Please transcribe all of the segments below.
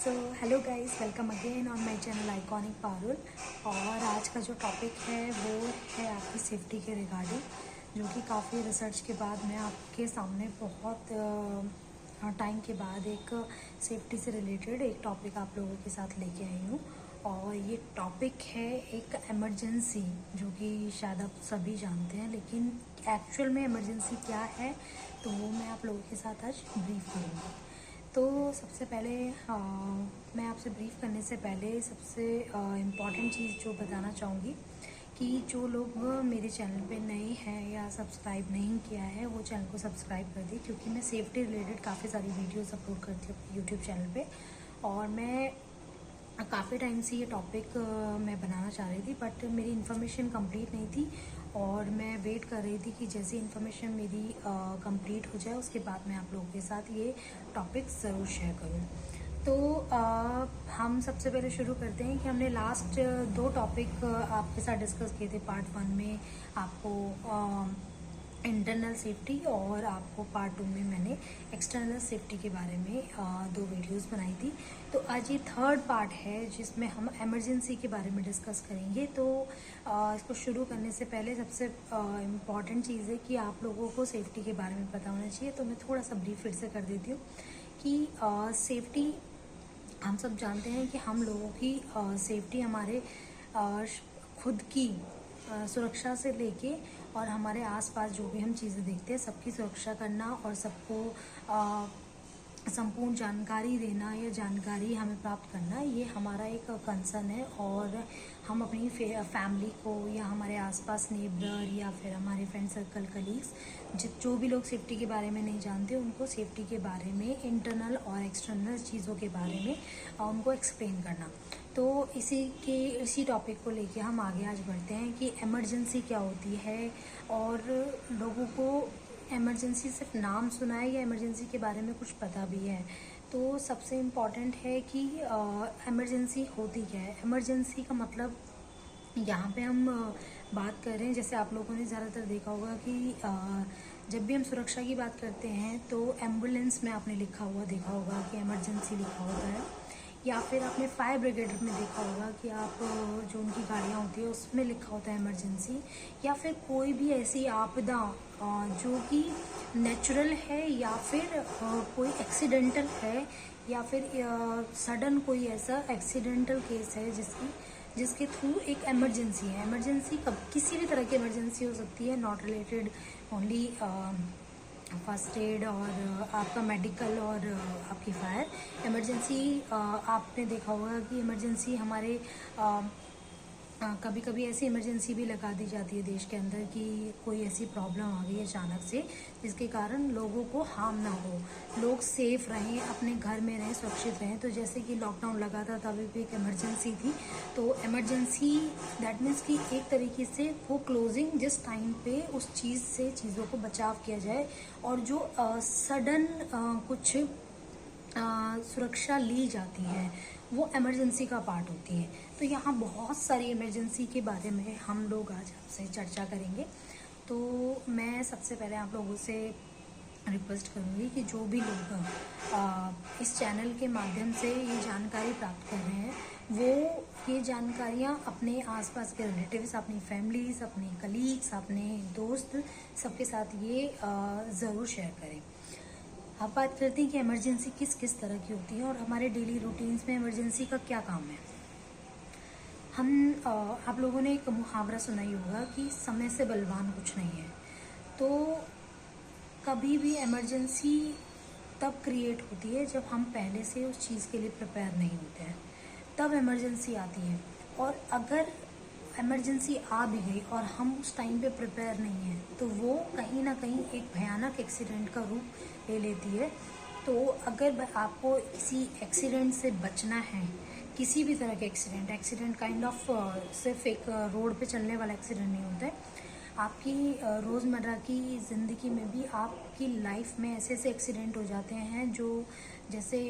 So hello guys, welcome again on my channel iconic Parul. और आज का जो टॉपिक है वो है आपकी सेफ्टी के रिगार्डिंग, जो कि काफ़ी रिसर्च के बाद मैं आपके सामने बहुत टाइम के बाद एक सेफ्टी से रिलेटेड एक टॉपिक आप लोगों के साथ लेके आई हूँ। और ये टॉपिक है एक इमरजेंसी, जो कि शायद आप सभी जानते हैं, लेकिन एक्चुअल में इमरजेंसी क्या है तो वो मैं आप लोगों के साथ आज ब्रीफ करूँगी। तो सबसे पहले मैं आपसे ब्रीफ करने से पहले सबसे इम्पॉर्टेंट चीज़ जो बताना चाहूँगी कि जो लोग मेरे चैनल पे नए हैं या सब्सक्राइब नहीं किया है वो चैनल को सब्सक्राइब कर दी, क्योंकि मैं सेफ्टी रिलेटेड काफ़ी सारी वीडियोस अपलोड करती हूँ यूट्यूब चैनल पे। और मैं काफ़ी टाइम से ये टॉपिक मैं बनाना चाह रही थी, बट मेरी इन्फॉर्मेशन कंप्लीट नहीं थी और मैं वेट कर रही थी कि जैसे इन्फॉर्मेशन मेरी कंप्लीट हो जाए उसके बाद मैं आप लोगों के साथ ये टॉपिक ज़रूर शेयर करूँ। तो हम सबसे पहले शुरू करते हैं कि हमने लास्ट 2 टॉपिक आपके साथ डिस्कस किए थे। पार्ट 1 में आपको इंटरनल सेफ्टी और आपको पार्ट 2 में मैंने एक्सटर्नल सेफ्टी के बारे में 2 वीडियोस बनाई थी। तो आज ये थर्ड पार्ट है जिसमें हम इमरजेंसी के बारे में डिस्कस करेंगे। तो इसको शुरू करने से पहले सबसे इम्पॉर्टेंट चीज़ है कि आप लोगों को सेफ्टी के बारे में पता होना चाहिए। तो मैं थोड़ा सा ब्रीफ फिर से कर देती हूँ कि सेफ्टी हम सब जानते हैं कि हम लोगों की सेफ्टी हमारे खुद की सुरक्षा से लेके और हमारे आसपास जो भी हम चीज़ें देखते हैं सबकी सुरक्षा करना और सबको संपूर्ण जानकारी देना या जानकारी हमें प्राप्त करना, ये हमारा एक कंसर्न है। और हम अपनी फैमिली को या हमारे आसपास नेबर या फिर हमारे फ्रेंड सर्कल कलीग्स जो भी लोग सेफ्टी के बारे में नहीं जानते उनको सेफ्टी के बारे में इंटरनल और एक्सटर्नल चीज़ों के बारे में उनको एक्सप्लेन करना। तो इसी टॉपिक को लेके हम आगे आज बढ़ते हैं कि इमरजेंसी क्या होती है। और लोगों को इमरजेंसी सिर्फ नाम सुना है या इमरजेंसी के बारे में कुछ पता भी है। तो सबसे इम्पॉर्टेंट है कि इमरजेंसी होती क्या है। इमरजेंसी का मतलब यहाँ पे हम बात कर रहे हैं, जैसे आप लोगों ने ज़्यादातर देखा होगा कि जब भी हम सुरक्षा की बात करते हैं तो एम्बुलेंस में आपने लिखा हुआ देखा होगा कि इमरजेंसी लिखा होता है, या फिर आपने फायर ब्रिगेड में देखा होगा कि आप जो उनकी गाड़ियाँ होती है उसमें लिखा होता है इमरजेंसी। या फिर कोई भी ऐसी आपदा जो कि नेचुरल है या फिर कोई एक्सीडेंटल है या फिर सडन कोई ऐसा एक्सीडेंटल केस है जिसके थ्रू एक इमरजेंसी है। इमरजेंसी कब किसी भी तरह की इमरजेंसी हो सकती है, not related only first aid और आपका मेडिकल और आपकी फायर इमरजेंसी। आपने देखा होगा कि इमरजेंसी हमारे कभी कभी ऐसी इमरजेंसी भी लगा दी जाती है देश के अंदर कि कोई ऐसी प्रॉब्लम आ गई अचानक से जिसके कारण लोगों को हार्म ना हो, लोग सेफ रहें, अपने घर में रहें, सुरक्षित रहें। तो जैसे कि लॉकडाउन लगा था तभी भी एक इमरजेंसी थी। तो इमरजेंसी दैट मीन्स कि एक तरीके से वो क्लोजिंग जिस टाइम पे उस चीज़ से चीज़ों को बचाव किया जाए और जो सडन कुछ सुरक्षा ली जाती है वो इमरजेंसी का पार्ट होती है। तो यहाँ बहुत सारी इमरजेंसी के बारे में हम लोग आज आपसे चर्चा करेंगे। तो मैं सबसे पहले आप लोगों से रिक्वेस्ट करूँगी कि जो भी लोग इस चैनल के माध्यम से ये जानकारी प्राप्त कर रहे हैं वो ये जानकारियाँ अपने आसपास के रिलेटिव्स, अपनी फैमिलीज, अपने कलीग्स, अपने दोस्त सबके साथ ये ज़रूर शेयर करें। अब बात करते हैं कि इमरजेंसी किस किस तरह की होती है और हमारे डेली रूटीन्स में इमरजेंसी का क्या काम है। आप लोगों ने एक मुहावरा सुना ही होगा कि समय से बलवान कुछ नहीं है। तो कभी भी इमरजेंसी तब क्रिएट होती है जब हम पहले से उस चीज़ के लिए प्रिपेयर नहीं होते हैं, तब इमरजेंसी आती है। और अगर इमरजेंसी आ भी गई और हम उस टाइम पे प्रिपेयर नहीं हैं तो वो कहीं ना कहीं एक भयानक एक्सीडेंट का रूप ले लेती है। तो अगर आपको किसी एक्सीडेंट से बचना है, किसी भी तरह के एक्सीडेंट काइंड ऑफ सिर्फ एक रोड पे चलने वाला एक्सीडेंट नहीं होता है, आपकी रोज़मर्रा की ज़िंदगी में भी आपकी लाइफ में ऐसे ऐसे एक्सीडेंट हो जाते हैं जो जैसे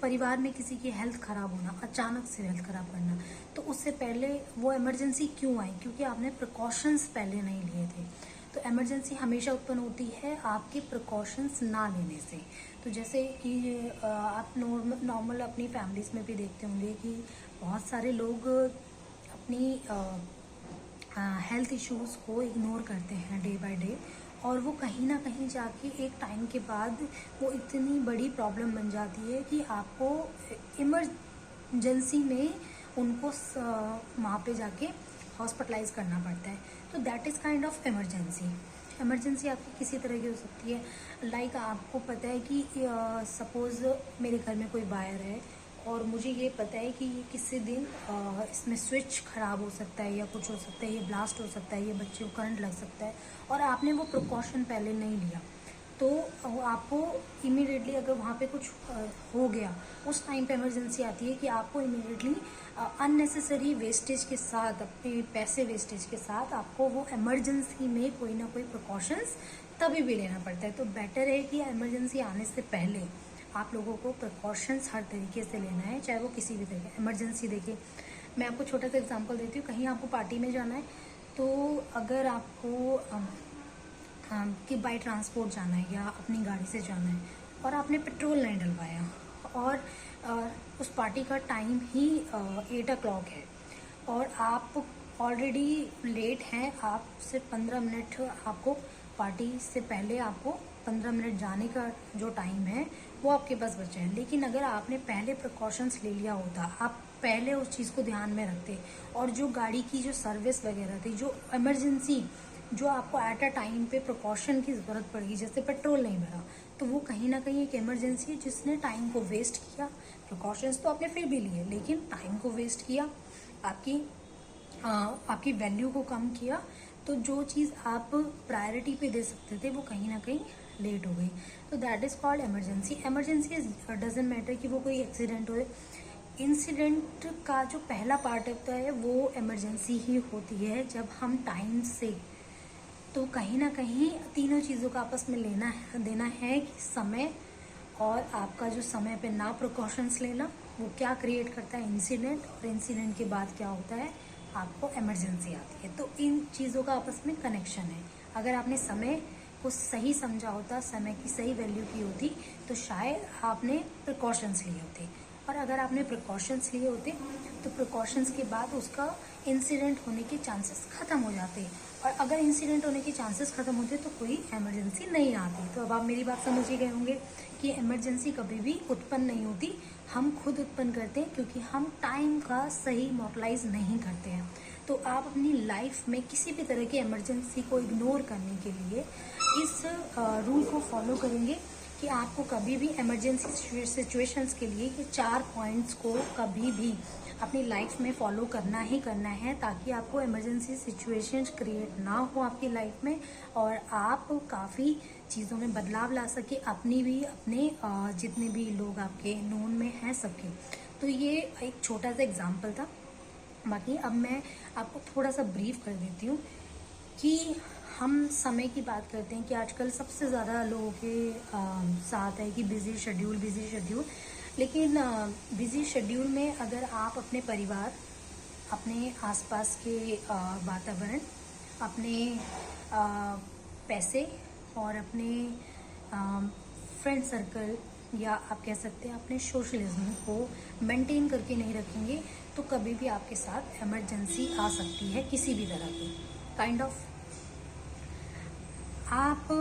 परिवार में किसी की हेल्थ ख़राब होना, अचानक से हेल्थ ख़राब करना। तो उससे पहले वो इमरजेंसी क्यों आई? क्योंकि आपने प्रिकॉशंस पहले नहीं लिए थे। तो इमरजेंसी हमेशा उत्पन्न होती है आपके प्रिकॉशंस ना लेने से। तो जैसे कि आप नॉर्मल अपनी फैमिलीज़ में भी देखते होंगे कि बहुत सारे लोग अपनी हेल्थ इश्यूज़ को इग्नोर करते हैं डे बाय डे, और वो कहीं ना कहीं जाके एक टाइम के बाद वो इतनी बड़ी प्रॉब्लम बन जाती है कि आपको इमरजेंसी में उनको वहाँ पे जाके हॉस्पिटलाइज करना पड़ता है। तो that is kind of emergency. Emergency आपकी किसी तरह की हो सकती है, लाइक आपको पता है कि सपोज़ मेरे घर में कोई वायर है और मुझे ये पता है कि ये किसी दिन इसमें स्विच ख़राब हो सकता है या कुछ हो सकता है, ये ब्लास्ट हो सकता है, ये बच्चे को करंट लग सकता है, और आपने वो प्रिकॉशन पहले नहीं लिया, तो आपको इमीडिएटली अगर वहाँ पे कुछ हो गया, उस टाइम पे इमरजेंसी आती है कि आपको इमीडिएटली अननेसेसरी वेस्टेज के साथ, अपने पैसे वेस्टेज के साथ, आपको वो इमरजेंसी में कोई ना कोई प्रिकॉशंस तभी भी लेना पड़ता है। तो बेटर है कि इमरजेंसी आने से पहले आप लोगों को प्रिकॉशंस हर तरीके से लेना है, चाहे वो किसी भी तरह की इमरजेंसी। देखिए, मैं आपको छोटा सा एग्जांपल देती हूँ। कहीं आपको पार्टी में जाना है, तो अगर आपको कि बाई ट्रांसपोर्ट जाना है या अपनी गाड़ी से जाना है और आपने पेट्रोल नहीं डलवाया, और उस पार्टी का टाइम ही 8 o'clock है और आप ऑलरेडी लेट हैं, आप सिर्फ 15 मिनट, आपको पार्टी से पहले आपको 15 मिनट जाने का जो टाइम है वो आपके पास बचा है। लेकिन अगर आपने पहले प्रिकॉशंस ले लिया होता, आप पहले उस चीज़ को ध्यान में रखते, और जो गाड़ी की जो सर्विस वगैरह थी, जो इमरजेंसी, जो आपको एट अ टाइम पे प्रिकॉशन की ज़रूरत पड़ेगी, जैसे पेट्रोल नहीं भरा, तो वो कहीं ना कहीं एक इमरजेंसी है जिसने टाइम को वेस्ट किया। प्रिकॉशंस तो आपने फिर भी लिए, लेकिन टाइम को वेस्ट किया, आपकी वैल्यू को कम किया। तो जो चीज़ आप प्रायोरिटी पे दे सकते थे वो कहीं ना कहीं लेट हो गई। तो that is called emergency. Emergency doesn't matter कि वो कोई एक्सीडेंट हो, इंसिडेंट का जो पहला पार्ट होता है वो इमरजेंसी ही होती है, जब हम टाइम से। तो कहीं ना कहीं तीनों चीज़ों का आपस में लेना देना है कि समय, और आपका जो समय पे ना प्रिकॉशंस लेना, वो क्या क्रिएट करता है, इंसिडेंट, और इंसिडेंट के बाद क्या होता है, आपको इमरजेंसी आती है। तो इन चीज़ों का आपस में कनेक्शन है। अगर आपने समय को सही समझा होता, समय की सही वैल्यू की होती, तो शायद आपने प्रिकॉशंस लिए होते, और अगर आपने प्रिकॉशंस लिए होते तो प्रिकॉशंस के बाद उसका इंसिडेंट होने के चांसेस ख़त्म हो जाते, और अगर इंसिडेंट होने के चांसेस ख़त्म होते तो कोई इमरजेंसी नहीं आती। तो अब आप मेरी बात समझ ही गए होंगे कि इमरजेंसी कभी भी उत्पन्न नहीं होती, हम खुद उत्पन्न करते हैं, क्योंकि हम टाइम का सही मोटलाइज नहीं करते हैं। तो आप अपनी लाइफ में किसी भी तरह की इमरजेंसी को इग्नोर करने के लिए इस रूल को फॉलो करेंगे कि आपको कभी भी इमरजेंसी सिचुएशंस के लिए ये 4 पॉइंट्स को कभी भी अपनी लाइफ में फॉलो करना ही करना है, ताकि आपको इमरजेंसी सिचुएशंस क्रिएट ना हो आपकी लाइफ में, और आप काफ़ी चीज़ों में बदलाव ला सके, अपनी भी, अपने जितने भी लोग आपके नोन में हैं सबके। तो ये एक छोटा सा एग्जाम्पल था। बाकी अब मैं आपको थोड़ा सा ब्रीफ कर देती हूँ कि हम समय की बात करते हैं कि आजकल सबसे ज़्यादा लोगों के साथ है कि बिज़ी शेड्यूल, लेकिन बिज़ी शेड्यूल में अगर आप अपने परिवार, अपने आसपास के वातावरण, अपने पैसे और अपने फ्रेंड सर्कल, या आप कह सकते हैं अपने सोशलिज्म को मेंटेन करके नहीं रखेंगे, तो कभी भी आपके साथ इमरजेंसी आ सकती है किसी भी तरह की काइंड ऑफ। आप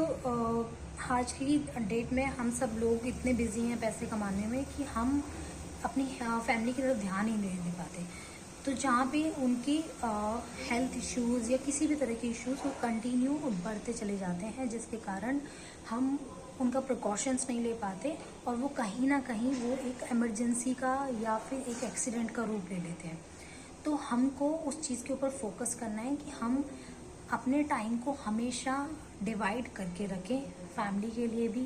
आज की डेट में हम सब लोग इतने बिजी हैं पैसे कमाने में कि हम अपनी फैमिली की तरफ ध्यान ही नहीं दे पाते। तो जहाँ पे उनकी हेल्थ इश्यूज़ या किसी भी तरह के इश्यूज़ वो कंटिन्यू बढ़ते चले जाते हैं, जिसके कारण हम उनका प्रिकॉशंस नहीं ले पाते, और वो कहीं ना कहीं वो एक इमरजेंसी का या फिर एक एक्सीडेंट का रूप ले लेते हैं। तो हमको उस चीज़ के ऊपर फोकस करना है कि हम अपने टाइम को हमेशा डिवाइड करके रखें, फैमिली के लिए भी,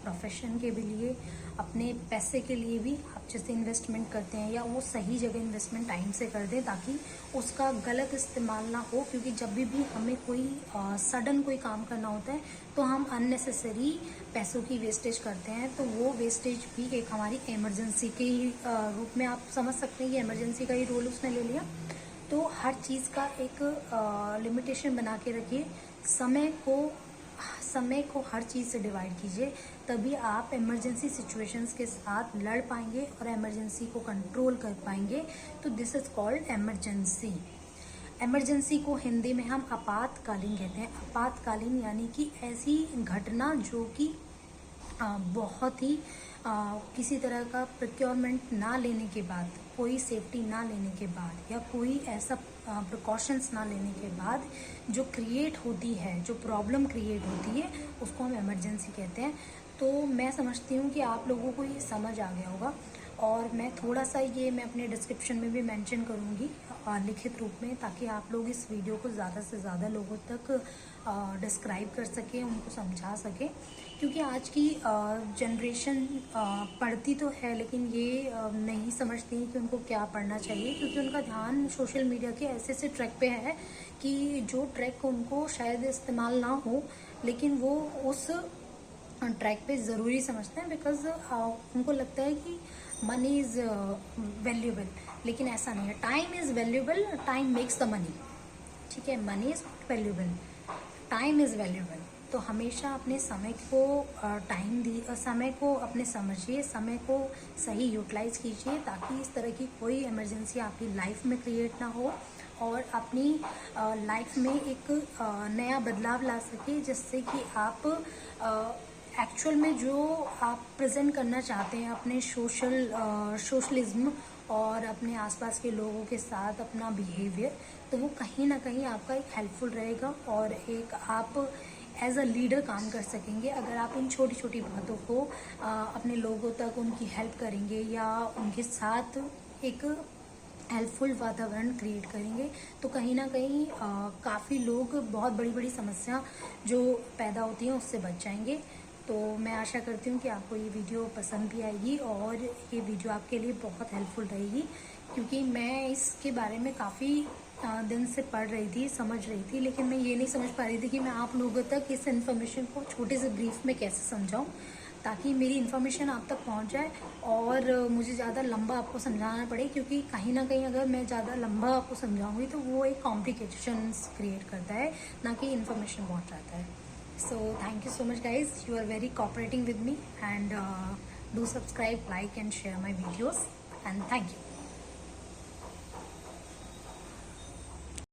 प्रोफेशन के भी लिए, अपने पैसे के लिए भी। आप जैसे इन्वेस्टमेंट करते हैं, या वो सही जगह इन्वेस्टमेंट टाइम से कर दें, ताकि उसका गलत इस्तेमाल ना हो। क्योंकि जब भी हमें कोई सडन कोई काम करना होता है तो हम अननेसेसरी पैसों की वेस्टेज करते हैं, तो वो वेस्टेज भी एक हमारी इमरजेंसी के ही रूप में आप समझ सकते हैं कि इमरजेंसी का ही रोल उसने ले लिया। तो हर चीज़ का एक लिमिटेशन बना के रखिए, समय को हर चीज़ से डिवाइड कीजिए, तभी आप इमरजेंसी सिचुएशंस के साथ लड़ पाएंगे और इमरजेंसी को कंट्रोल कर पाएंगे। तो this is called emergency. Emergency को हिंदी में हम आपातकालीन कहते हैं। आपातकालीन यानी कि ऐसी घटना जो कि बहुत ही किसी तरह का प्रिक्योरमेंट ना लेने के बाद, कोई सेफ्टी ना लेने के बाद, या कोई ऐसा प्रिकॉशंस ना लेने के बाद जो क्रिएट होती है, जो प्रॉब्लम क्रिएट होती है, उसको हम इमरजेंसी कहते हैं। तो मैं समझती हूँ कि आप लोगों को ये समझ आ गया होगा, और मैं थोड़ा सा ये मैं अपने डिस्क्रिप्शन में भी मेंशन करूँगी लिखित रूप में, ताकि आप लोग इस वीडियो को ज़्यादा से ज़्यादा लोगों तक डिस्क्राइब कर सकें, उनको समझा सकें। क्योंकि आज की जनरेशन पढ़ती तो है, लेकिन ये नहीं समझती कि उनको क्या पढ़ना चाहिए, क्योंकि उनका ध्यान सोशल मीडिया के ऐसे ऐसे ट्रैक पे है कि जो ट्रैक उनको शायद इस्तेमाल ना हो, लेकिन वो उस ट्रैक पे ज़रूरी समझते हैं, बिकॉज उनको लगता है कि मनी इज़ वैल्यूबल, लेकिन ऐसा नहीं है। Time is valuable, time makes the money, ठीक है। Money is not valuable, time is valuable. तो हमेशा अपने समय को समय को अपने समझिए, समय को सही यूटिलाइज कीजिए, ताकि इस तरह की कोई इमरजेंसी आपकी लाइफ में क्रिएट ना हो, और अपनी लाइफ में एक नया बदलाव ला सके, जिससे कि आप एक्चुअल में जो आप प्रेजेंट करना चाहते हैं अपने सोशलिज्म और अपने आसपास के लोगों के साथ अपना बिहेवियर, तो वो कहीं ना कहीं आपका एक हेल्पफुल रहेगा, और एक आप एज अ लीडर काम कर सकेंगे अगर आप इन छोटी छोटी बातों को अपने लोगों तक उनकी हेल्प करेंगे, या उनके साथ एक हेल्पफुल वातावरण क्रिएट करेंगे। तो कहीं ना कहीं काफ़ी लोग बहुत बड़ी बड़ी समस्या जो पैदा होती हैं उससे बच जाएंगे। तो मैं आशा करती हूँ कि आपको ये वीडियो पसंद भी आएगी, और ये वीडियो आपके लिए बहुत हेल्पफुल रहेगी, क्योंकि मैं इसके बारे में काफ़ी दिन से पढ़ रही थी, समझ रही थी, लेकिन मैं ये नहीं समझ पा रही थी कि मैं आप लोगों तक इस इन्फॉर्मेशन को छोटे से ब्रीफ में कैसे समझाऊँ, ताकि मेरी इन्फॉर्मेशन आप तक पहुंच जाए और मुझे ज़्यादा लंबा आपको समझाना पड़े, क्योंकि कहीं ना कहीं अगर मैं ज़्यादा लंबा आपको समझाऊंगी तो वो एक कॉम्प्लिकेशंस क्रिएट करता है, ना कि इन्फॉर्मेशन पहुंचाता है। So thank you so much guys, you are very cooperating with me, and do subscribe, like and share my videos, and thank you.